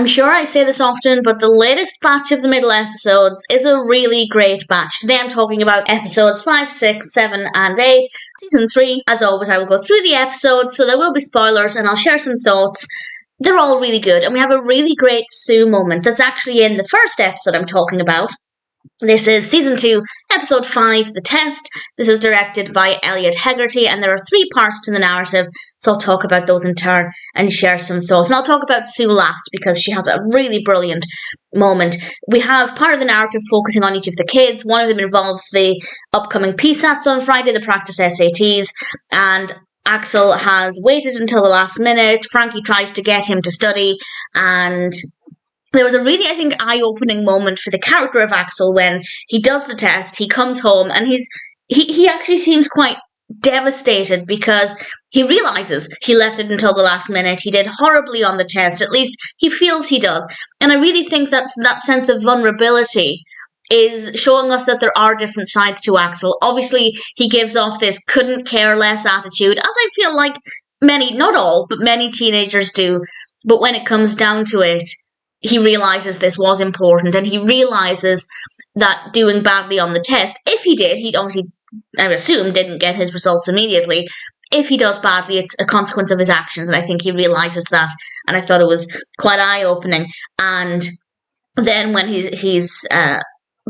I'm sure I say this often, but the latest batch of the middle episodes is a really great batch. Today I'm talking about episodes 5, 6, 7 and 8, season 3. As always, I will go through the episodes, so there will be spoilers and I'll share some thoughts. They're all really good, and we have a really great Sue moment that's actually in the first episode I'm talking about. This is Season 2, Episode 5, The Test. This is directed by Elliot Hegarty, and there are 3 parts to the narrative, so I'll talk about those in turn and share some thoughts. And I'll talk about Sue last, because she has a really brilliant moment. We have part of the narrative focusing on each of the kids. One of them involves the upcoming PSATs on Friday, the practice SATs, and Axel has waited until the last minute. Frankie tries to get him to study, and there was a really, I think, eye-opening moment for the character of Axel when he does the test. He comes home and he actually seems quite devastated because he realizes he left it until the last minute. He did horribly on the test. At least he feels he does. And I really think that sense of vulnerability is showing us that there are different sides to Axel. Obviously, he gives off this couldn't care less attitude, as I feel like many, not all, but many teenagers do. But when it comes down to it, he realizes this was important, and he realizes that doing badly on the test, if he did, he obviously, I would assume, didn't get his results immediately. If he does badly, it's a consequence of his actions, and I think he realizes that, and I thought it was quite eye-opening. And then when he's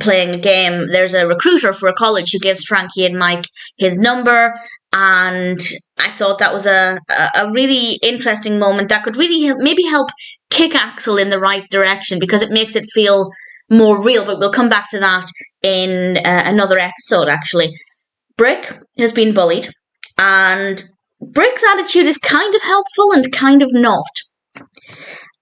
playing a game, there's a recruiter for a college who gives Frankie and Mike his number, and I thought that was a really interesting moment that could really maybe help kick Axel in the right direction, because it makes it feel more real. But we'll come back to that in another episode, actually. Brick has been bullied, and Brick's attitude is kind of helpful and kind of not.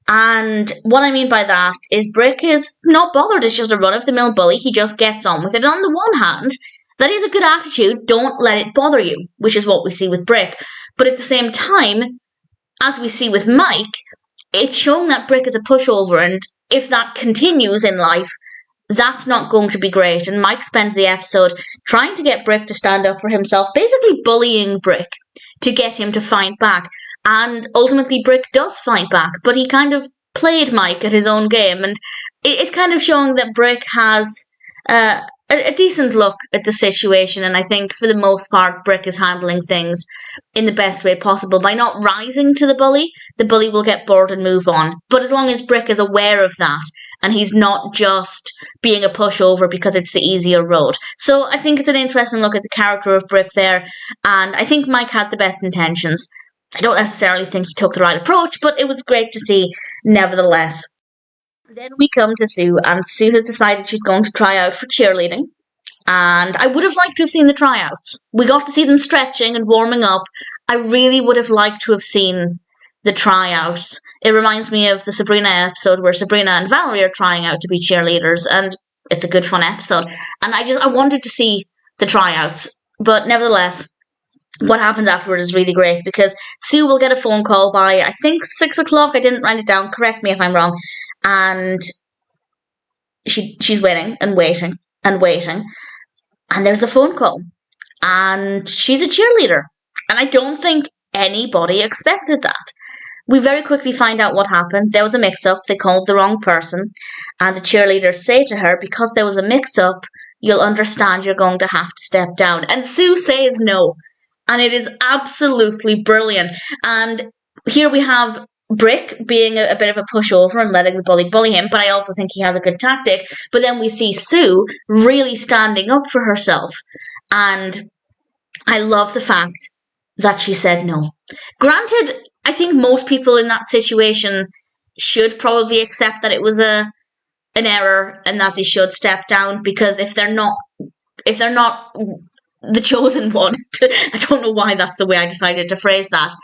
And what I mean by that is Brick is not bothered. It's just a run-of-the-mill bully. He just gets on with it. And on the one hand, that is a good attitude. Don't let it bother you, which is what we see with Brick. But at the same time, as we see with Mike, it's showing that Brick is a pushover. And if that continues in life, that's not going to be great. And Mike spends the episode trying to get Brick to stand up for himself, basically bullying Brick to get him to fight back. And ultimately, Brick does fight back, but he kind of played Mike at his own game. And it's kind of showing that Brick has a decent look at the situation. And I think, for the most part, Brick is handling things in the best way possible. By not rising to the bully will get bored and move on. But as long as Brick is aware of that, and he's not just being a pushover because it's the easier road. So I think it's an interesting look at the character of Brick there. And I think Mike had the best intentions. I don't necessarily think he took the right approach, but it was great to see nevertheless. Then we come to Sue, and Sue has decided she's going to try out for cheerleading. And I would have liked to have seen the tryouts. We got to see them stretching and warming up. I really would have liked to have seen the tryouts. It reminds me of the Sabrina episode where Sabrina and Valerie are trying out to be cheerleaders, and it's a good fun episode. And I wanted to see the tryouts. But nevertheless, what happens afterwards is really great, because Sue will get a phone call by, I think, 6 o'clock. I didn't write it down. Correct me if I'm wrong. And she's waiting and waiting and waiting. And there's a phone call. And she's a cheerleader. And I don't think anybody expected that. We very quickly find out what happened. There was a mix-up. They called the wrong person. And the cheerleaders say to her, because there was a mix-up, you'll understand you're going to have to step down. And Sue says no. And it is absolutely brilliant. And here we have Brick being a bit of a pushover and letting the bully him, but I also think he has a good tactic. But then we see Sue really standing up for herself. And I love the fact that she said no. Granted, I think most people in that situation should probably accept that it was an error and that they should step down, because if they're not the chosen one, I don't know why that's the way I decided to phrase that.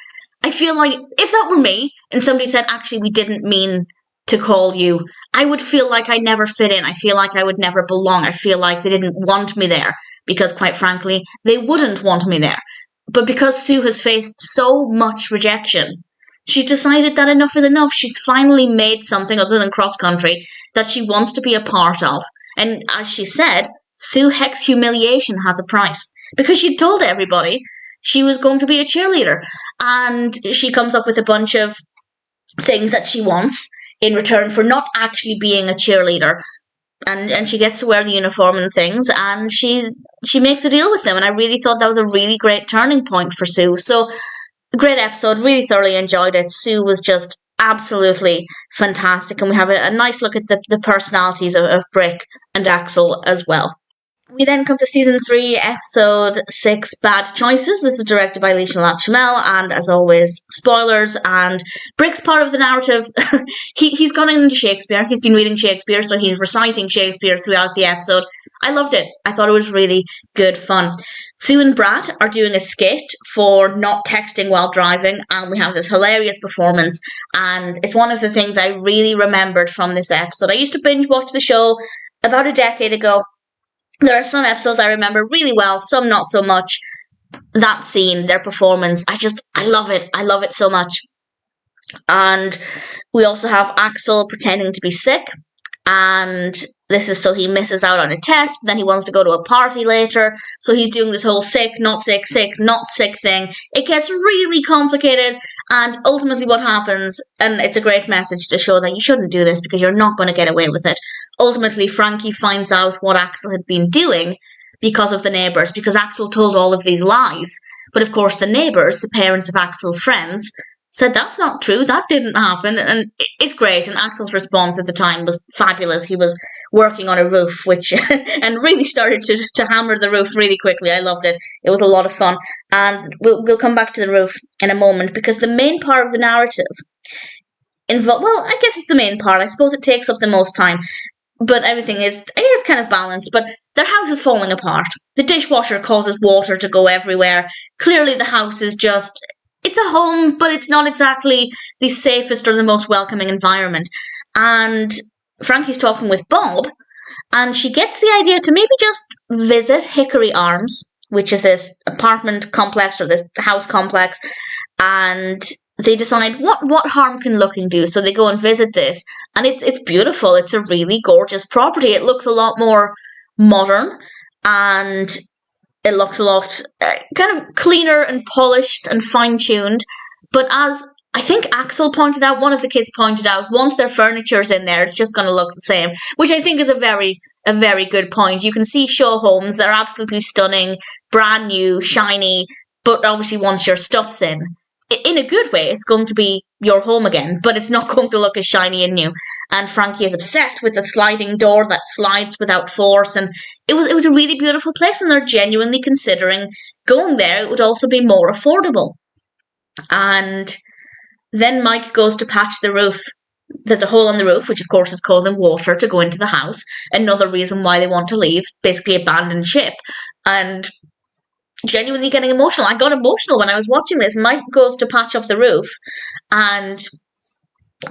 I feel like if that were me and somebody said, actually, we didn't mean to call you, I would feel like I never fit in. I feel like I would never belong. I feel like they didn't want me there, because quite frankly, they wouldn't want me there. But because Sue has faced so much rejection, she's decided that enough is enough. She's finally made something other than cross-country that she wants to be a part of. And as she said, Sue Heck's humiliation has a price, because she told everybody she was going to be a cheerleader. And she comes up with a bunch of things that she wants. in return for not actually being a cheerleader. And she gets to wear the uniform and things, and she makes a deal with them. And I really thought that was a really great turning point for Sue. So, great episode, really thoroughly enjoyed it. Sue was just absolutely fantastic, and we have a nice look at the personalities of Brick and Axel as well. We then come to Season 3, Episode 6, Bad Choices. This is directed by Alicia Latchamel, and as always, spoilers, and Brick's part of the narrative. He's gone into Shakespeare. He's been reading Shakespeare, so he's reciting Shakespeare throughout the episode. I loved it. I thought it was really good fun. Sue and Brad are doing a skit for not texting while driving, and we have this hilarious performance, and it's one of the things I really remembered from this episode. I used to binge watch the show about a decade ago. There are some episodes I remember really well, some not so much. That scene, their performance, I love it. I love it so much. And we also have Axel pretending to be sick, and this is so he misses out on a test, but then he wants to go to a party later, so he's doing this whole sick, not sick, not sick thing. It gets really complicated, and ultimately what happens, and it's a great message to show that you shouldn't do this because you're not going to get away with it. Ultimately, Frankie finds out what Axel had been doing because of the neighbours, because Axel told all of these lies. But of course the neighbours, the parents of Axel's friends, said that's not true, that didn't happen, and it's great. And Axel's response at the time was fabulous. He was working on a roof, which and really started to hammer the roof really quickly. I loved it. It was a lot of fun, and we'll come back to the roof in a moment, because the main part of the narrative well, I guess it's the main part. I suppose it takes up the most time, but everything is, I guess, kind of balanced. But their house is falling apart. The dishwasher causes water to go everywhere. Clearly the house is just, it's a home, but it's not exactly the safest or the most welcoming environment. And Frankie's talking with Bob, and she gets the idea to maybe just visit Hickory Arms, which is this apartment complex or this house complex, and they decide what harm can looking do. So they go and visit this, and it's beautiful. It's a really gorgeous property. It looks a lot more modern, and it looks a lot kind of cleaner and polished and fine-tuned. But as I think Axel pointed out, one of the kids pointed out, once their furniture's in there, it's just going to look the same, which I think is a very good point. You can see show homes, they're absolutely stunning, brand new, shiny, but obviously once your stuff's in a good way, it's going to be your home again, but it's not going to look as shiny and new. And Frankie is obsessed with the sliding door that slides without force, and it was a really beautiful place, and they're genuinely considering going there. It would also be more affordable. And then Mike goes to patch the roof. There's a hole in the roof, which of course is causing water to go into the house. Another reason why they want to leave, basically abandon ship. And genuinely getting emotional. I got emotional when I was watching this. Mike goes to patch up the roof, and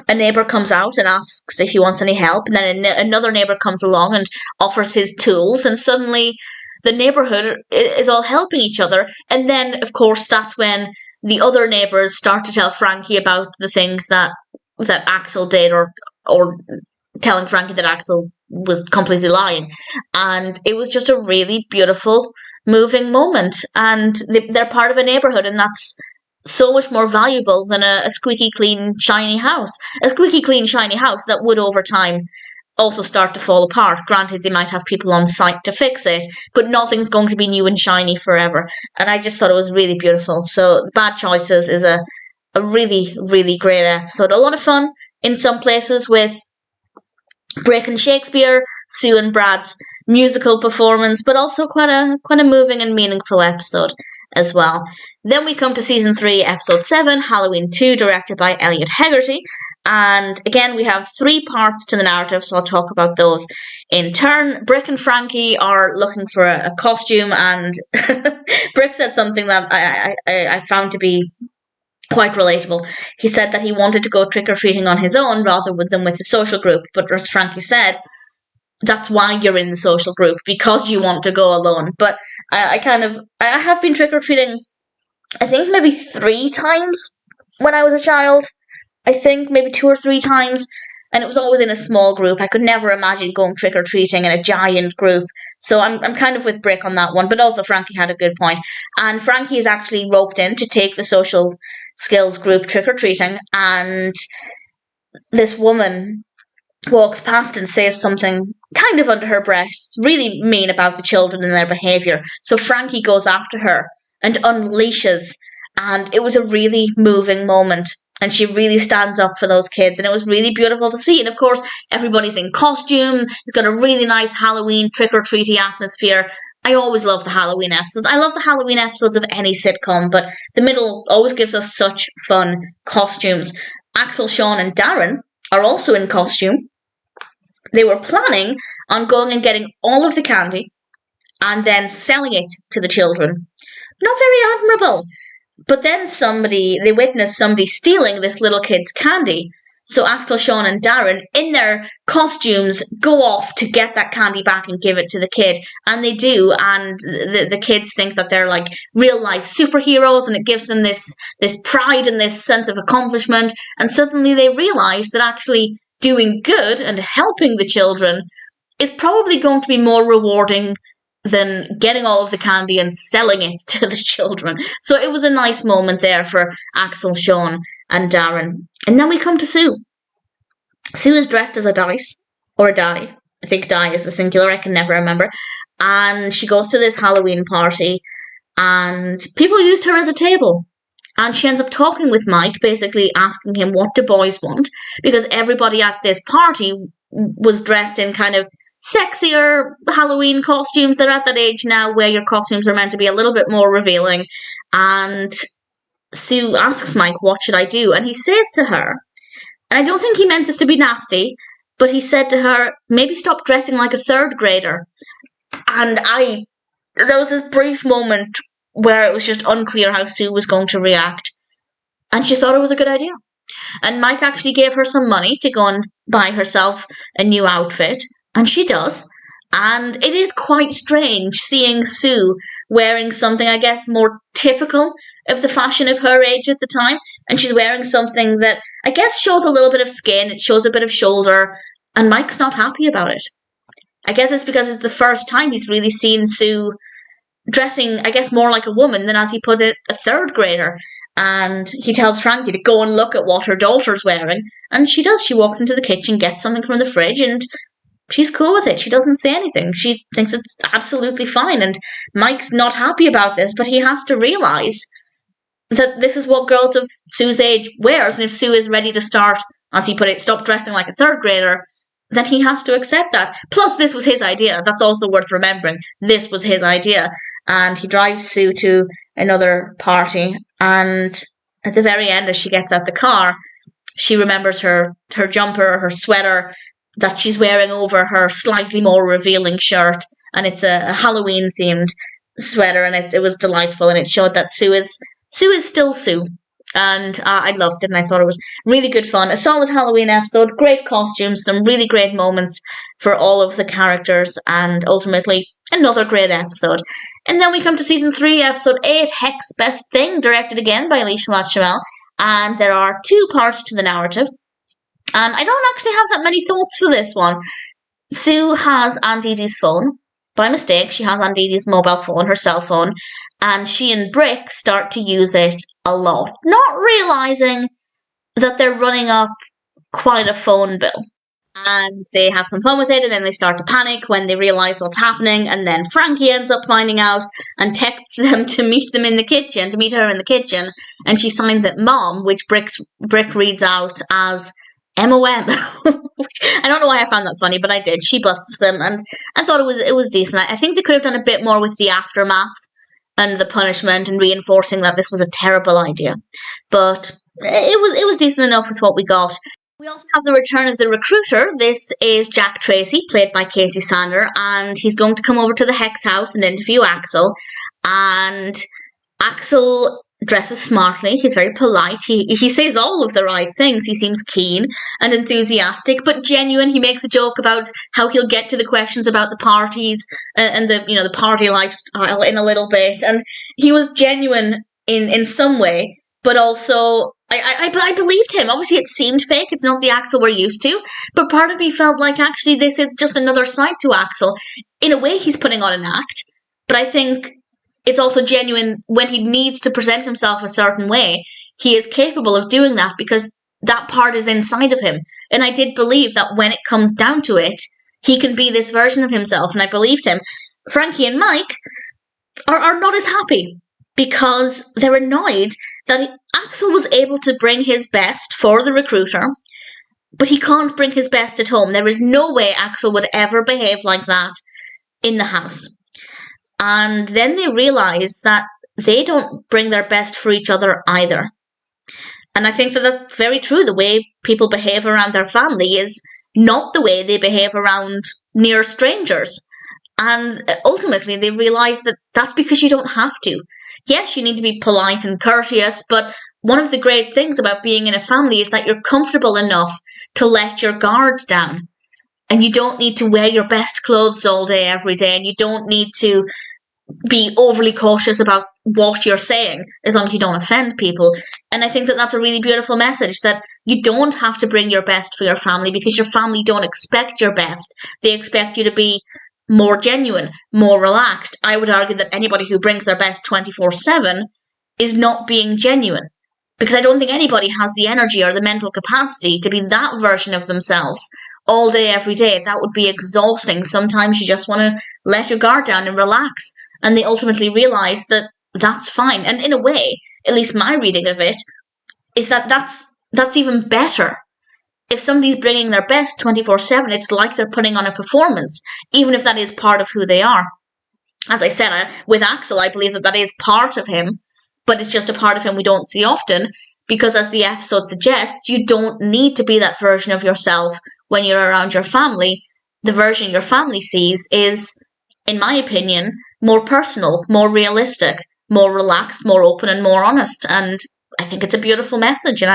a neighbour comes out and asks if he wants any help, and then another neighbour comes along and offers his tools, and suddenly the neighbourhood is all helping each other. And then, of course, that's when the other neighbours start to tell Frankie about the things that Axel did, or telling Frankie that Axel was completely lying. And it was just a really beautiful, moving moment. And they're part of a neighbourhood, and that's so much more valuable than a squeaky clean, shiny house. A squeaky clean, shiny house that would, over time, also start to fall apart. Granted, they might have people on site to fix it, but nothing's going to be new and shiny forever. And I just thought it was really beautiful. So Bad Choices is a really, really great episode. A lot of fun in some places with Brick and Shakespeare, Sue and Brad's musical performance, but also quite a moving and meaningful episode as well. Then we come to Season 3, Episode 7, Halloween II, directed by Elliot Hegarty. And again, we have 3 parts to the narrative, so I'll talk about those in turn. Brick and Frankie are looking for a costume, and Brick said something that I found to be quite relatable. He said that he wanted to go trick-or-treating on his own rather than with the social group, but as Frankie said, that's why you're in the social group, because you want to go alone. But I have been trick-or-treating, I think maybe 3 times when I was a child. I think maybe 2 or 3 times, and it was always in a small group. I could never imagine going trick-or-treating in a giant group. So I'm kind of with Brick on that one, but also Frankie had a good point. And Frankie is actually roped in to take the social skills group trick-or-treating, and this woman walks past and says something kind of under her breath, really mean about the children and their behaviour. So Frankie goes after her and unleashes, and it was a really moving moment. And she really stands up for those kids, and it was really beautiful to see. And of course, everybody's in costume. You've got a really nice Halloween trick-or-treaty atmosphere. I always love the Halloween episodes. I love the Halloween episodes of any sitcom, but the middle always gives us such fun costumes. Axel, Sean, and Darren are also in costume. They were planning on going and getting all of the candy and then selling it to the children. Not very admirable. But then they witnessed somebody stealing this little kid's candy. So Axel, Sean, and Darren, in their costumes, go off to get that candy back and give it to the kid. And they do, and the kids think that they're like real-life superheroes, and it gives them this pride and this sense of accomplishment. And suddenly they realise that actually doing good and helping the children is probably going to be more rewarding than getting all of the candy and selling it to the children. So it was a nice moment there for Axel, Sean, and Darren. And then we come to Sue. Sue is dressed as a dice, or a die. I think die is the singular, I can never remember. And she goes to this Halloween party, and people used her as a table. And she ends up talking with Mike, basically asking him what do boys want, because everybody at this party was dressed in kind of sexier Halloween costumes. They're at that age now where your costumes are meant to be a little bit more revealing. And Sue asks Mike, what should I do? And he says to her, and I don't think he meant this to be nasty, but he said to her, maybe stop dressing like a third grader. And there was this brief moment where it was just unclear how Sue was going to react. And she thought it was a good idea. And Mike actually gave her some money to go and buy herself a new outfit. And she does. And it is quite strange seeing Sue wearing something, I guess, more typical of the fashion of her age at the time. And she's wearing something that, I guess, shows a little bit of skin. It shows a bit of shoulder. And Mike's not happy about it. I guess it's because it's the first time he's really seen Sue dressing, I guess, more like a woman than, as he put it, a third grader. And he tells Frankie to go and look at what her daughter's wearing. And she does. She walks into the kitchen, gets something from the fridge, and she's cool with it. She doesn't say anything. She thinks it's absolutely fine. And Mike's not happy about this, but he has to realise that this is what girls of Sue's age wears. And if Sue is ready to start, as he put it, stop dressing like a third grader, then he has to accept that. Plus, this was his idea. That's also worth remembering. This was his idea. And he drives Sue to another party. And at the very end, as she gets out the car, she remembers her jumper, her sweater that she's wearing over her slightly more revealing shirt. And it's a Halloween-themed sweater, and it was delightful. And it showed that Sue is still Sue. And I loved it, and I thought it was really good fun. A solid Halloween episode, great costumes, some really great moments for all of the characters, and ultimately another great episode. And then we come to Season 3, Episode 8, Heck's Best Thing, directed again by Alicia Lachemelle. And there are 2 parts to the narrative. And I don't actually have that many thoughts for this one. Sue has Aunt Dee Dee's phone. By mistake, she has Aunt Dee Dee's mobile phone, her cell phone, and she and Brick start to use it a lot, not realising that they're running up quite a phone bill. And they have some fun with it, and then they start to panic when they realise what's happening, and then Frankie ends up finding out and texts them to meet her in the kitchen, and she signs it Mom, which Brick reads out as MOM. I don't know why I found that funny, but I did. She busts them, and I thought it was decent. I think they could have done a bit more with the aftermath and the punishment and reinforcing that this was a terrible idea. But it was decent enough with what we got. We also have the return of the recruiter. This is Jack Tracy, played by Casey Sander, and he's going to come over to the Hex house and interview Axel. And Axel dresses smartly. He's very polite. He says all of the right things. He seems keen and enthusiastic, but genuine. He makes a joke about how he'll get to the questions about the parties and the party lifestyle in a little bit. And he was genuine in some way, but also I believed him. Obviously, it seemed fake. It's not the Axel we're used to. But part of me felt like actually this is just another side to Axel. In a way, he's putting on an act, but I think it's also genuine when he needs to present himself a certain way. He is capable of doing that because that part is inside of him. And I did believe that when it comes down to it, he can be this version of himself, and I believed him. Frankie and Mike are not as happy because they're annoyed that Axel was able to bring his best for the recruiter, but he can't bring his best at home. There is no way Axel would ever behave like that in the house. And then they realise that they don't bring their best for each other either. And I think that that's very true. The way people behave around their family is not the way they behave around near strangers. And ultimately, they realise that that's because you don't have to. Yes, you need to be polite and courteous, but one of the great things about being in a family is that you're comfortable enough to let your guard down. And you don't need to wear your best clothes all day, every day, and you don't need to be overly cautious about what you're saying, as long as you don't offend people. And I think that that's a really beautiful message, that you don't have to bring your best for your family, because your family don't expect your best. They expect you to be more genuine, more relaxed. I would argue that anybody who brings their best 24/7 is not being genuine, because I don't think anybody has the energy or the mental capacity to be that version of themselves all day, every day. That would be exhausting. Sometimes you just want to let your guard down and relax. And they ultimately realise that that's fine. And in a way, at least my reading of it, is that that's even better. If somebody's bringing their best 24/7, it's like they're putting on a performance, even if that is part of who they are. As I said, with Axel, I believe that is part of him, but it's just a part of him we don't see often, because as the episode suggests, you don't need to be that version of yourself when you're around your family. The version your family sees is, in my opinion, more personal, more realistic, more relaxed, more open, and more honest. And I think it's a beautiful message, and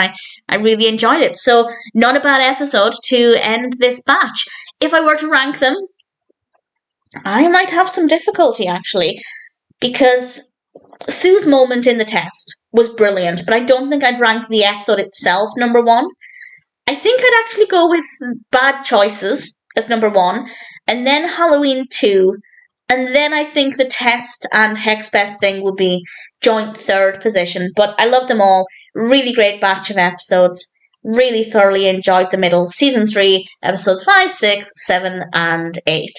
I really enjoyed it. So, not a bad episode to end this batch. If I were to rank them, I might have some difficulty, actually, because Sue's moment in the test was brilliant, but I don't think I'd rank the episode itself number one. I think I'd actually go with Bad Choices as number one, and then Halloween II, and then I think the test and Hex Best thing would be joint third position. But I love them all. Really great batch of episodes. Really thoroughly enjoyed the middle. Season 3, episodes 5, 6, 7, and 8.